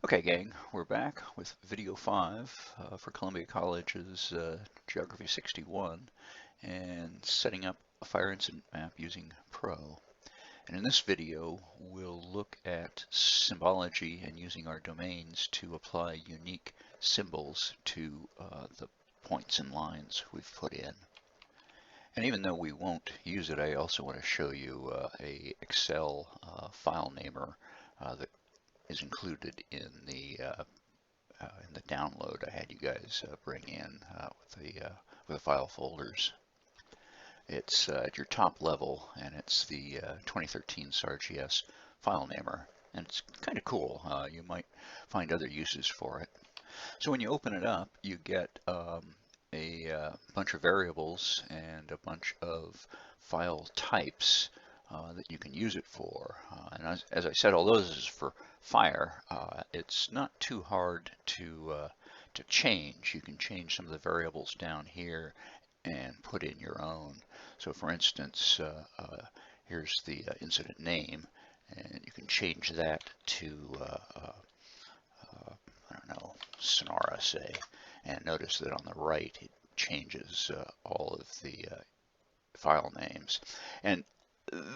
Okay, gang, we're back with video 5 for Columbia College's Geography 61 and setting up a fire incident map using Pro. And in this video, we'll look at symbology and using our domains to apply unique symbols to the points and lines we've put in. And even though we won't use it, I also want to show you a Excel file namer that is included in the download I had you guys bring in with the file folders. It's at your top level, and it's the 2013 ArcGIS file namer, and it's kind of cool. You might find other uses for it. So when you open it up, you get a bunch of variables and a bunch of file types that you can use it for. And as I said, although this is for fire, it's not too hard to change. You can change some of the variables down here and put in your own. So for instance, here's the incident name, and you can change that to, I don't know, Sonora, say, and notice that on the right it changes all of the file names. And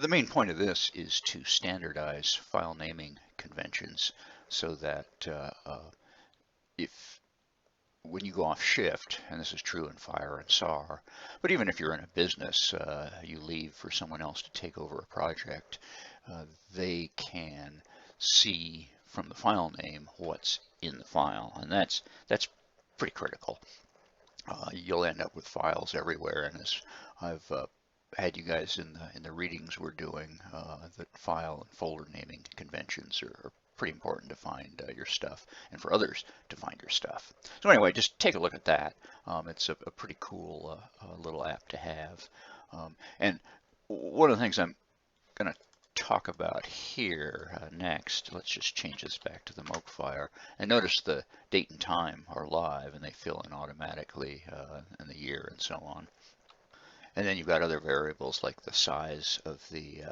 the main point of this is to standardize file naming conventions so that when you go off shift, and this is true in fire and SAR, but even if you're in a business, you leave for someone else to take over a project, they can see from the file name what's in the file, and that's pretty critical. You'll end up with files everywhere, and as I've had you guys in the readings we're doing, that file and folder naming conventions are pretty important to find your stuff, and for others to find your stuff. So anyway, just take a look at that. It's a pretty cool little app to have. And one of the things I'm going to talk about here next, let's just change this back to the Mokefire, and notice the date and time are live, and they fill in automatically, and the year and so on. And then you've got other variables like the size of the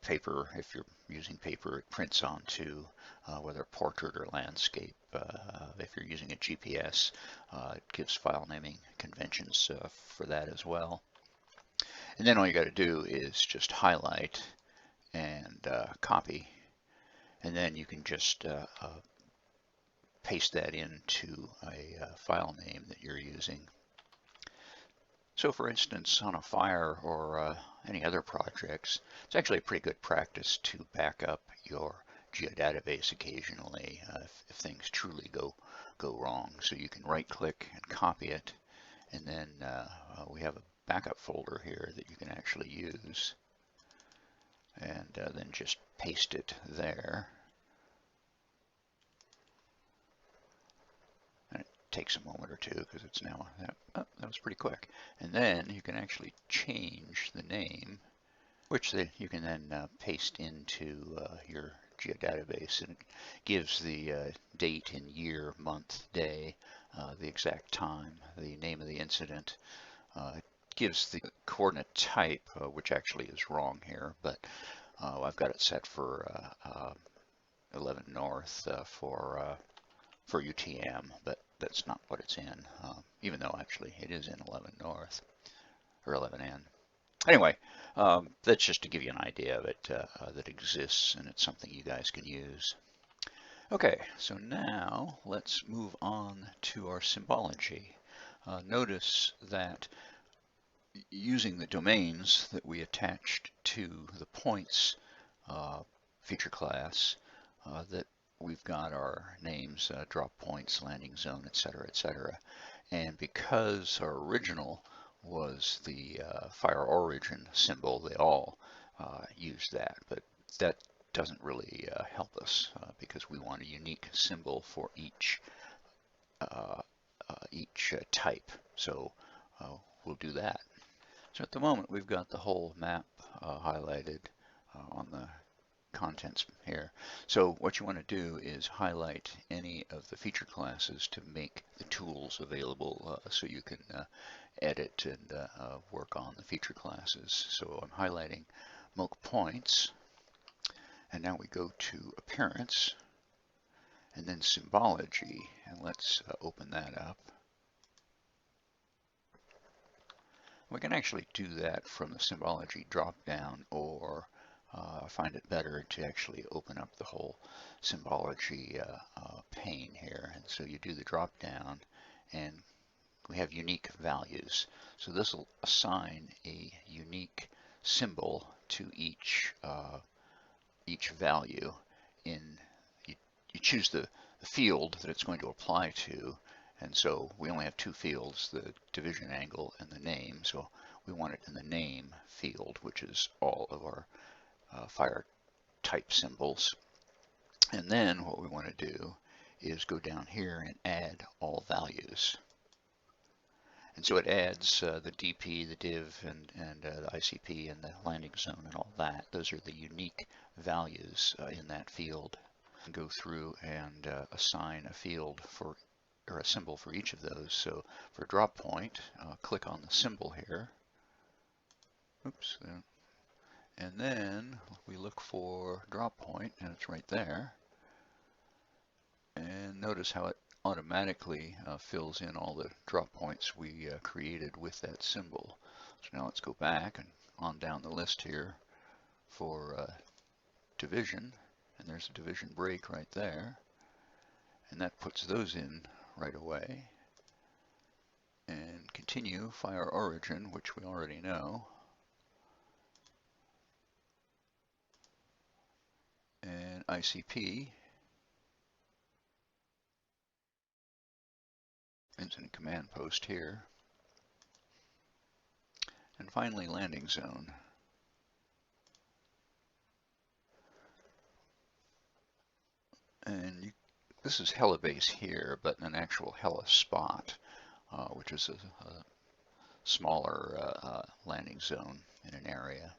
paper. If you're using paper it prints onto, whether portrait or landscape. If you're using a GPS, it gives file naming conventions for that as well. And then all you got to do is just highlight and copy, and then you can just paste that into a file name that you're using. So for instance, on a fire or any other projects, it's actually a pretty good practice to back up your geodatabase occasionally if things truly go wrong. So you can right click and copy it, and then we have a backup folder here that you can actually use, and then just paste it there. Takes a moment or two because it's now, that was pretty quick. And then you can actually change the name, which you can then paste into your geodatabase, and it gives the date and year, month, day, the exact time, the name of the incident. It gives the coordinate type, which actually is wrong here, but I've got it set for 11 north for UTM, but that's not what it's in, even though actually it is in 11 north, or 11N. Anyway, that's just to give you an idea of it, that exists, and it's something you guys can use. Okay, so now let's move on to our symbology. Notice that using the domains that we attached to the points feature class, that we've got our names, drop points, landing zone, etc., etc. And because our original was the fire origin symbol, they all use that, but that doesn't really help us because we want a unique symbol for each type. So we'll do that. So at the moment we've got the whole map highlighted on the contents here. So what you want to do is highlight any of the feature classes to make the tools available so you can edit and work on the feature classes. So I'm highlighting Moke Points, and now we go to Appearance, and then Symbology, and let's open that up. We can actually do that from the Symbology drop-down, or I find it better to actually open up the whole Symbology pane here. And so you do the drop-down, and we have unique values. So this will assign a unique symbol to each value. You choose the field that it's going to apply to. And so we only have two fields, the division angle and the name. So we want it in the name field, which is all of our fire type symbols. And then what we want to do is go down here and add all values. And so it adds the DP, the div, and the ICP, and the landing zone, and all that. Those are the unique values in that field. Go through and assign a field for or a symbol for each of those. So for drop point, click on the symbol here. Oops. And then we look for drop point, and it's right there. And notice how it automatically fills in all the drop points we created with that symbol. So now let's go back and on down the list here for division, and there's a division break right there. And that puts those in right away. And continue fire origin, which we already know. And ICP. Incident command post here. And finally landing zone. And this is Hella base here, but an actual Hella spot, which is a smaller landing zone in an area.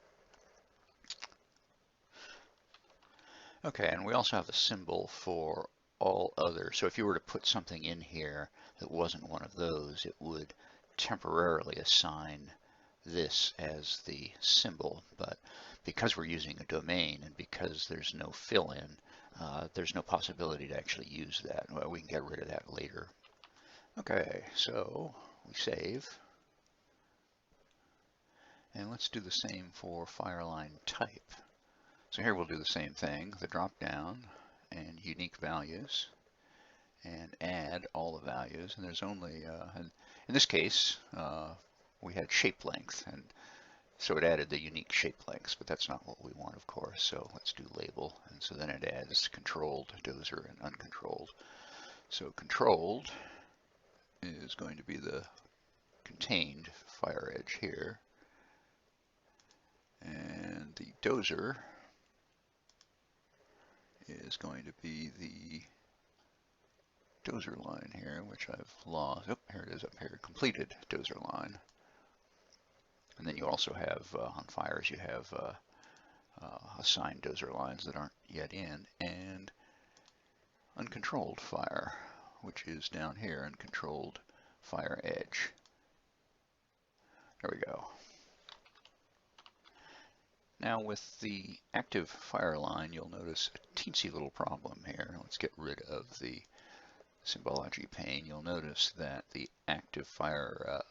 Okay, and we also have a symbol for all other. So if you were to put something in here that wasn't one of those, it would temporarily assign this as the symbol. But because we're using a domain and because there's no fill-in, there's no possibility to actually use that. Well, we can get rid of that later. Okay, so we save. And let's do the same for fireline type. So here we'll do the same thing, the drop down and unique values, and add all the values. And there's only, in this case, we had shape length, and so it added the unique shape lengths, but that's not what we want, of course. So let's do label, and so then it adds controlled, dozer, and uncontrolled. So controlled is going to be the contained fire edge here, and the dozer is going to be the dozer line here, which I've lost. Oh, here it is up here, completed dozer line. And then you also have, on fires, you have assigned dozer lines that aren't yet in, and uncontrolled fire, which is down here, uncontrolled fire edge. There we go. Now with the active fire line, you'll notice a teensy little problem here. Let's get rid of the Symbology pane. You'll notice that the active fire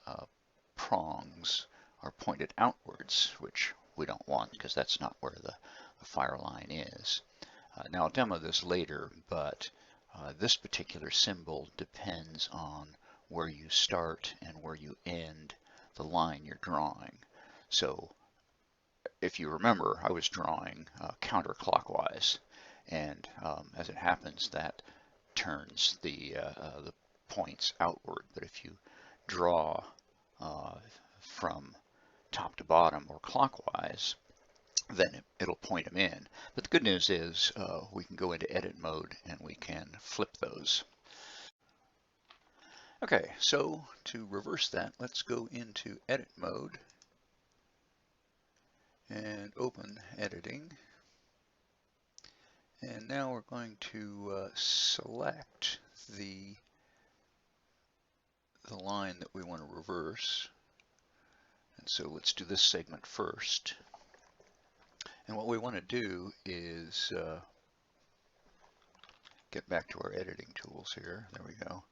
prongs are pointed outwards, which we don't want because that's not where the fire line is. Now I'll demo this later, but this particular symbol depends on where you start and where you end the line you're drawing. So if you remember, I was drawing counterclockwise, and as it happens, that turns the points outward. But if you draw from top to bottom or clockwise, then it'll point them in. But the good news is we can go into edit mode and we can flip those. Okay, so to reverse that, let's go into edit mode and open editing. And now we're going to select the line that we want to reverse. And so let's do this segment first. And what we want to do is get back to our editing tools here. There we go.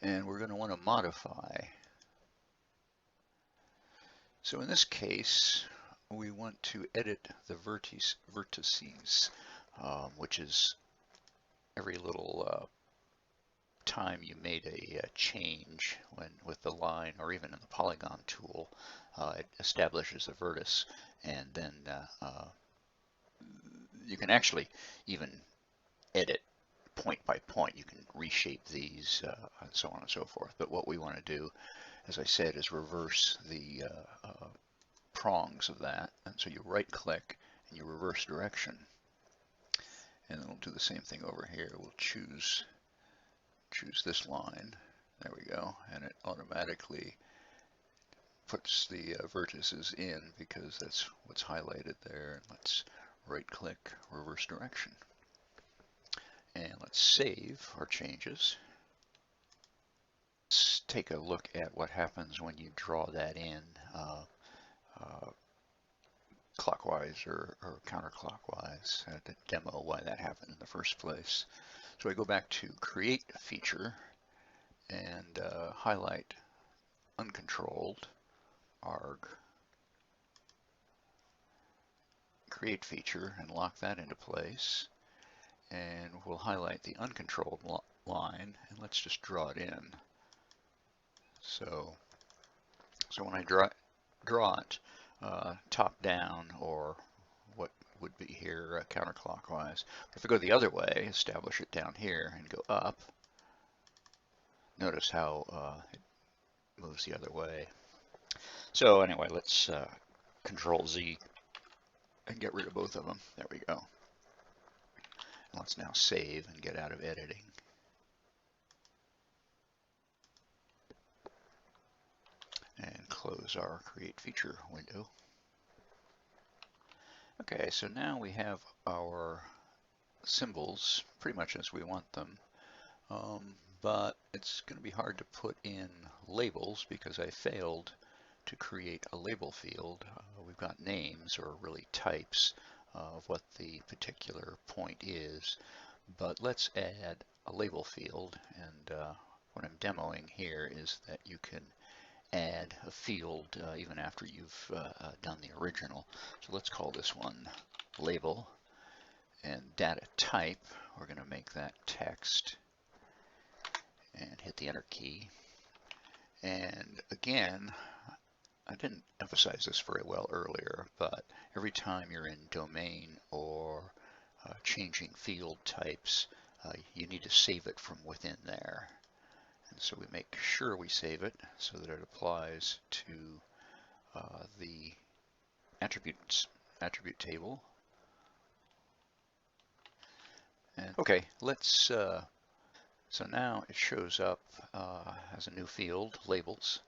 And we're going to want to modify. So in this case, we want to edit the vertices, which is every little time you made a change with the line, or even in the polygon tool, it establishes a vertex, and then you can actually even edit point by point. You can reshape these and so on and so forth. But what we want to do, as I said, is reverse the prongs of that. And so you right click and you reverse direction. And then we'll do the same thing over here. We'll choose this line. There we go. And it automatically puts the vertices in because that's what's highlighted there. Let's right click, reverse direction. And let's save our changes. Let's take a look at what happens when you draw that in clockwise or counterclockwise, to demo why that happened in the first place. So I go back to Create Feature and highlight Uncontrolled, ARG, Create Feature, and lock that into place. And we'll highlight the uncontrolled line, and let's just draw it in. So when I draw it top down, or what would be here counterclockwise. If I go the other way, establish it down here and go up, notice how it moves the other way. So anyway, let's Control Z and get rid of both of them. There we go. And let's now save and get out of editing. And close our Create Feature window. Okay, so now we have our symbols pretty much as we want them, but it's going to be hard to put in labels because I failed to create a label field. We've got names, or really types, of what the particular point is, but let's add a label field. And what I'm demoing here is that you can add a field even after you've done the original. So let's call this one label, and data type, we're going to make that text, and hit the enter key. And again, I didn't emphasize this very well earlier, but every time you're in domain or changing field types, you need to save it from within there. And so we make sure we save it so that it applies to the attribute table. And okay, let's so now it shows up as a new field, labels.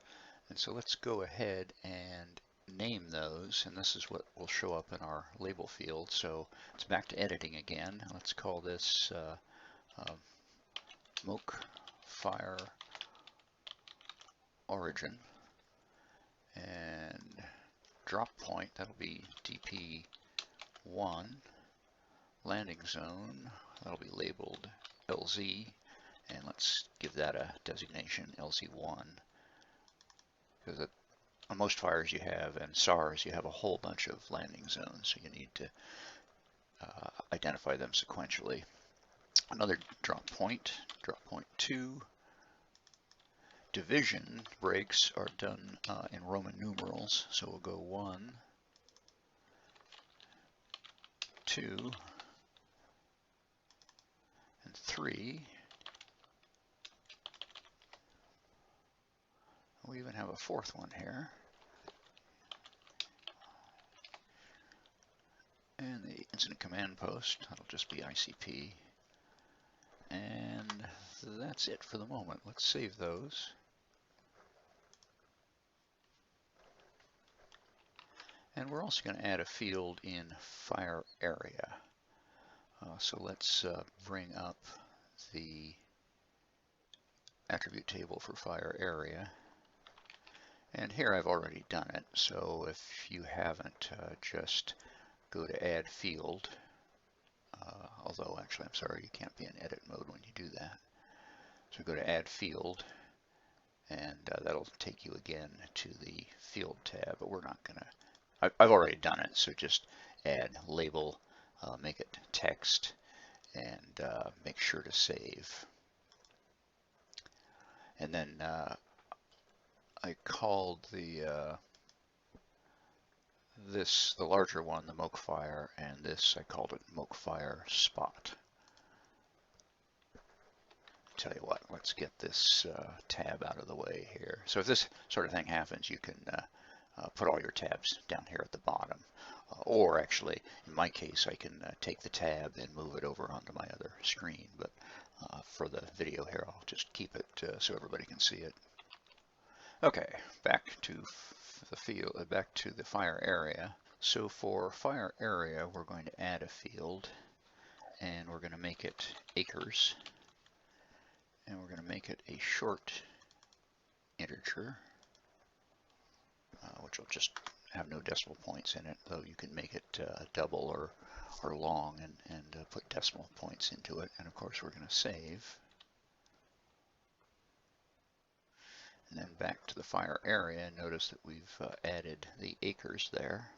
And so let's go ahead and name those, and this is what will show up in our label field. So it's back to editing again. Let's call this smoke fire origin, and drop point, that'll be DP1, landing zone, that'll be labeled LZ, and let's give that a designation LZ1, because on most fires you have, and SARs, you have a whole bunch of landing zones, so you need to identify them sequentially. Another drop point 2. Division breaks are done in Roman numerals, so we'll go 1, 2, and 3. We even have a fourth one here. And the incident command post, that'll just be ICP. And that's it for the moment. Let's save those. And we're also going to add a field in fire area. So let's bring up the attribute table for fire area. And here I've already done it, so if you haven't, just go to Add Field. Although actually, I'm sorry, you can't be in edit mode when So go to Add Field, and that'll take you again to the Field tab, but we're not going to, I've already done it, so just add label, make it text, and make sure to save. And then I called the the larger one, the Mokefire, and this I called it Mokefire Spot. Tell you what, let's get this tab out of the way here. So if this sort of thing happens, you can put all your tabs down here at the bottom. Or actually, in my case, I can take the tab and move it over onto my other screen. But for the video here, I'll just keep it so everybody can see it. Okay, back to the field, back to the fire area. So for fire area, we're going to add a field, and we're going to make it acres. And we're going to make it a short integer, which will just have no decimal points in it, though you can make it double or long and put decimal points into it. And of course, we're going to save. And then back to the fire area, and notice that we've added the acres there.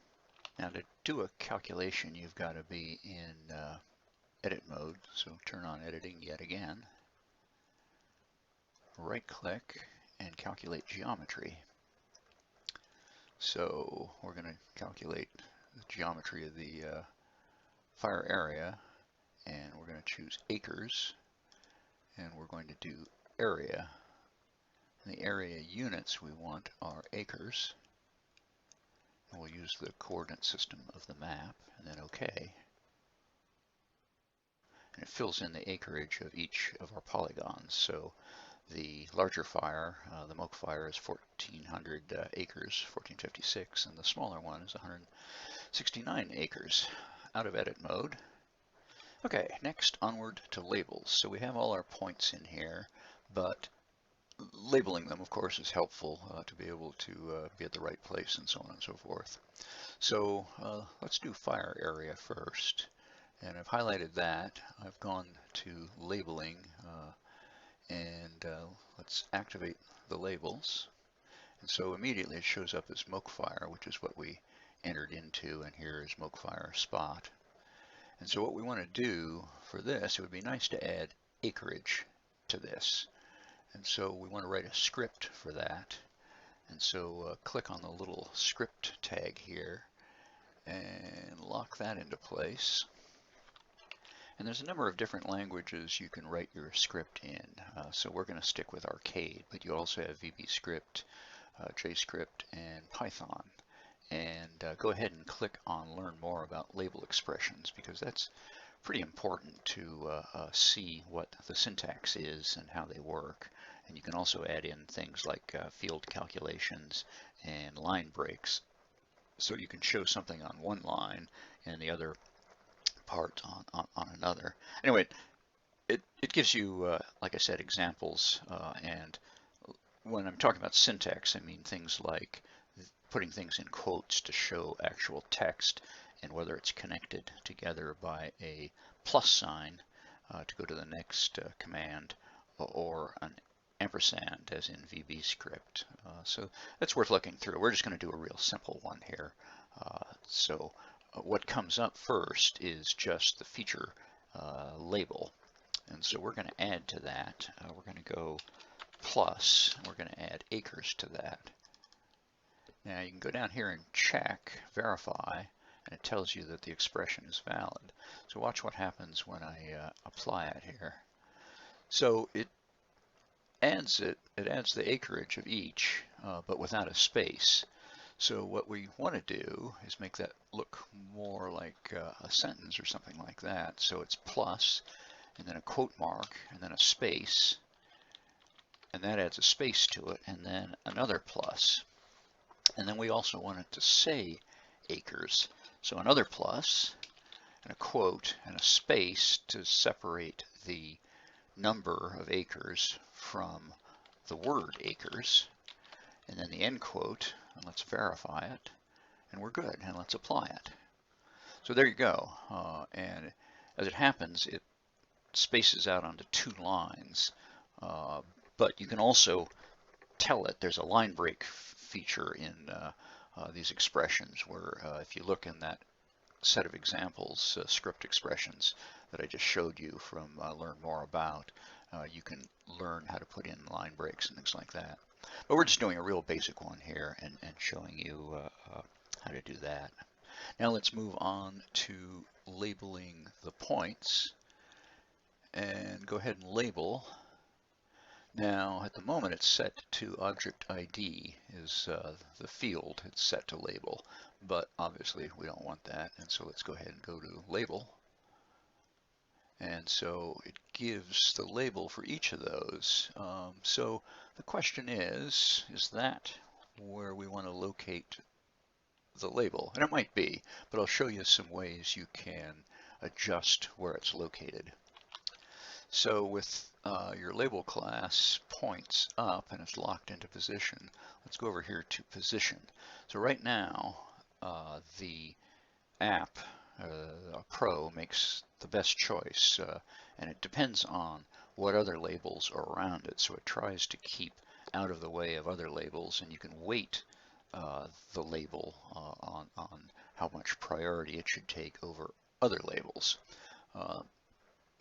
Now to do a calculation, you've got to be in edit mode, so turn on editing yet again. Right-click and calculate geometry. So we're going to calculate the geometry of the fire area, and we're going to choose acres, and we're going to do area. And the area units we want are acres. And we'll use the coordinate system of the map, and then OK. And it fills in the acreage of each of our polygons. So the larger fire, the Mokefire, is 1,400 acres, 1,456, and the smaller one is 169 acres. Out of edit mode. Okay, next onward to labels. So we have all our points in here, but labeling them, of course, is helpful to be able to be at the right place and so on and so forth. So let's do fire area first. And I've highlighted that. I've gone to labeling, and let's activate the labels. And so immediately it shows up as Mokefire, which is what we entered into, and here is Mokefire Spot. And so what we want to do for this, it would be nice to add acreage to this. And so we want to write a script for that. And so click on the little script tag here and lock that into place. And there's a number of different languages you can write your script in. So we're going to stick with Arcade, but you also have VBScript, JScript, and Python. And go ahead and click on Learn More about label expressions, because that's pretty important to see what the syntax is and how they work. And you can also add in things like field calculations and line breaks. So you can show something on one line and the other part on another. Anyway, it gives you, like I said, examples. And when I'm talking about syntax, I mean things like putting things in quotes to show actual text, and whether it's connected together by a plus sign to go to the next command, or an ampersand as in VBScript. So that's worth looking through. We're just going to do a real simple one here. What comes up first is just the feature label. And so we're going to add to that. We're going to go plus, and we're going to add acres to that. Now you can go down here and check, verify, and it tells you that the expression is valid. So watch what happens when I apply it here. So it adds the acreage of each, but without a space. So what we want to do is make that look more like a sentence or something like that. So it's plus, and then a quote mark, and then a space, and that adds a space to it, and then another plus. And then we also want it to say acres. So another plus, and a quote, and a space to separate the number of acres from the word acres. And then the end quote, and let's verify it, and we're good, and let's apply it. So there you go. And as it happens, it spaces out onto two lines. But you can also tell it. There's a line break feature in these expressions where if you look in that set of examples, script expressions that I just showed you from Learn More About, you can learn how to put in line breaks and things like that. But we're just doing a real basic one here and showing you how to do that. Now let's move on to labeling the points and go ahead and label. Now at the moment it's set to object ID is the field it's set to label, but obviously we don't want that, and so let's go ahead and go to label. And so it gives the label for each of those. So the question is that where we want to locate the label? And it might be, but I'll show you some ways you can adjust where it's located. So with your label class points up and it's locked into position, let's go over here to position. So right now the app Pro makes the best choice, and it depends on what other labels are around it. So it tries to keep out of the way of other labels, and you can weight the label on how much priority it should take over other labels.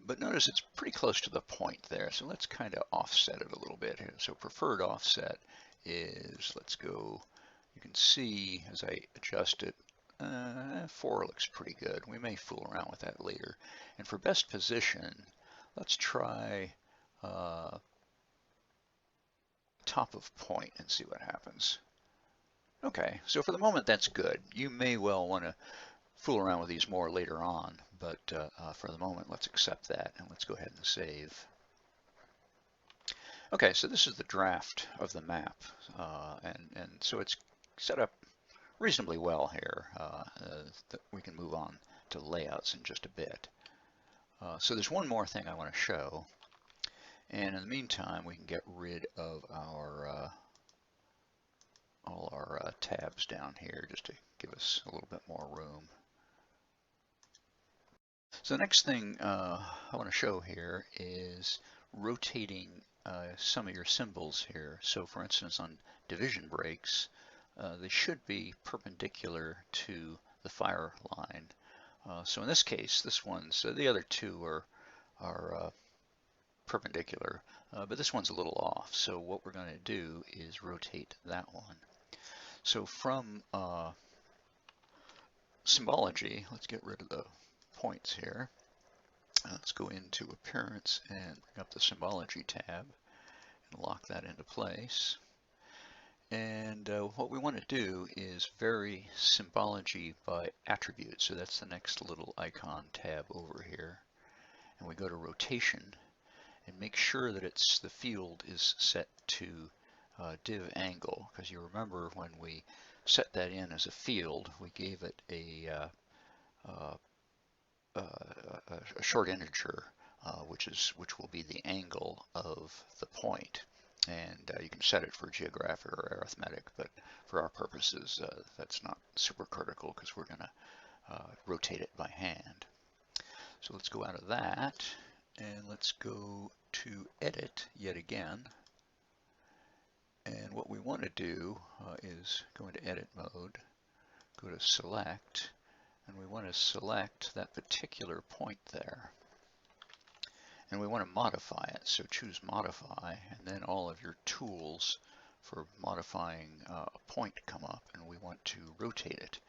But notice it's pretty close to the point there, so let's kind of offset it a little bit here. So preferred offset is, let's go, you can see as I adjust it, 4 looks pretty good. We may fool around with that later. And for best position, let's try top of point and see what happens. Okay, so for the moment that's good. You may well want to fool around with these more later on, but for the moment let's accept that and let's go ahead and save. Okay, so this is the draft of the map, and so it's set up reasonably well here. We can move on to layouts in just a bit. So there's one more thing I want to show, and in the meantime we can get rid of our all our tabs down here just to give us a little bit more room. So the next thing I want to show here is rotating some of your symbols here. So for instance on division breaks, they should be perpendicular to the fire line. So in this case, this one's, the other two are perpendicular, but this one's a little off. So what we're going to do is rotate that one. So from Symbology, let's get rid of the points here. Let's go into Appearance and bring up the Symbology tab and lock that into place. And what we want to do is vary Symbology by attribute. So that's the next little icon tab over here. And we go to Rotation and make sure that it's the field is set to div angle, because you remember when we set that in as a field, we gave it a short integer, which will be the angle of the point. And you can set it for geographic or arithmetic, but for our purposes, that's not super critical because we're going to rotate it by hand. So let's go out of that and let's go to Edit yet again. And what we want to do is go into Edit mode, go to Select, and we want to select that particular point there. And we want to modify it, so choose Modify, and then all of your tools for modifying a point come up, and we want to rotate it.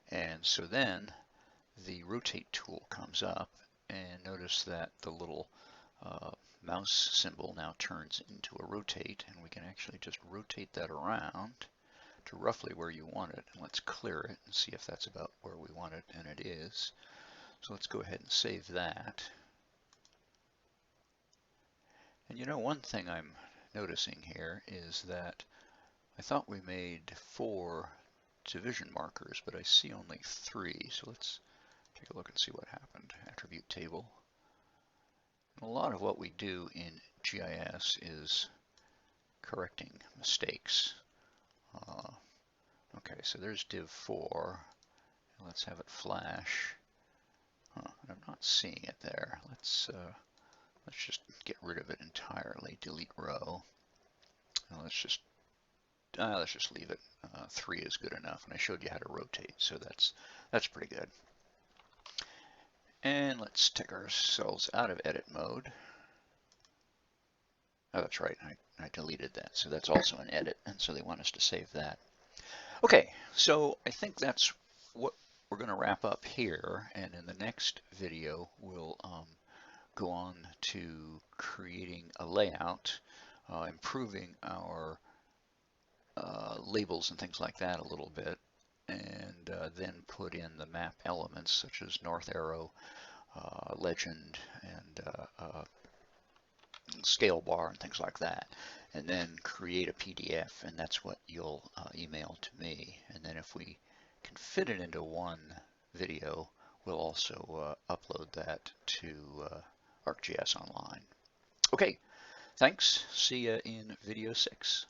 And so then the Rotate tool comes up, and notice that the little mouse symbol now turns into a rotate, and we can actually just rotate that around to roughly where you want it. And let's clear it and see if that's about where we want it, and it is. So let's go ahead and save that. And you know, one thing I'm noticing here is that I thought we made 4 division markers, but I see only 3. So let's take a look and see what happened. Attribute table. And a lot of what we do in GIS is correcting mistakes. Okay, so there's div 4. Let's have it flash. I'm not seeing it there. Let's let's just get rid of it entirely. Delete row. Now let's just leave it. 3 is good enough, and I showed you how to rotate, so that's pretty good. And let's take ourselves out of edit mode. Oh, that's right, I deleted that, so that's also an edit, and so they want us to save that. Okay, so I think that's what we're going to wrap up here, and in the next video we'll go on to creating a layout, improving our labels and things like that a little bit, and then put in the map elements such as north arrow, legend, and scale bar and things like that, and then create a PDF, and that's what you'll email to me. And then if we can fit it into one video, we'll also upload that to ArcGIS Online. Okay, thanks. See you in video 6.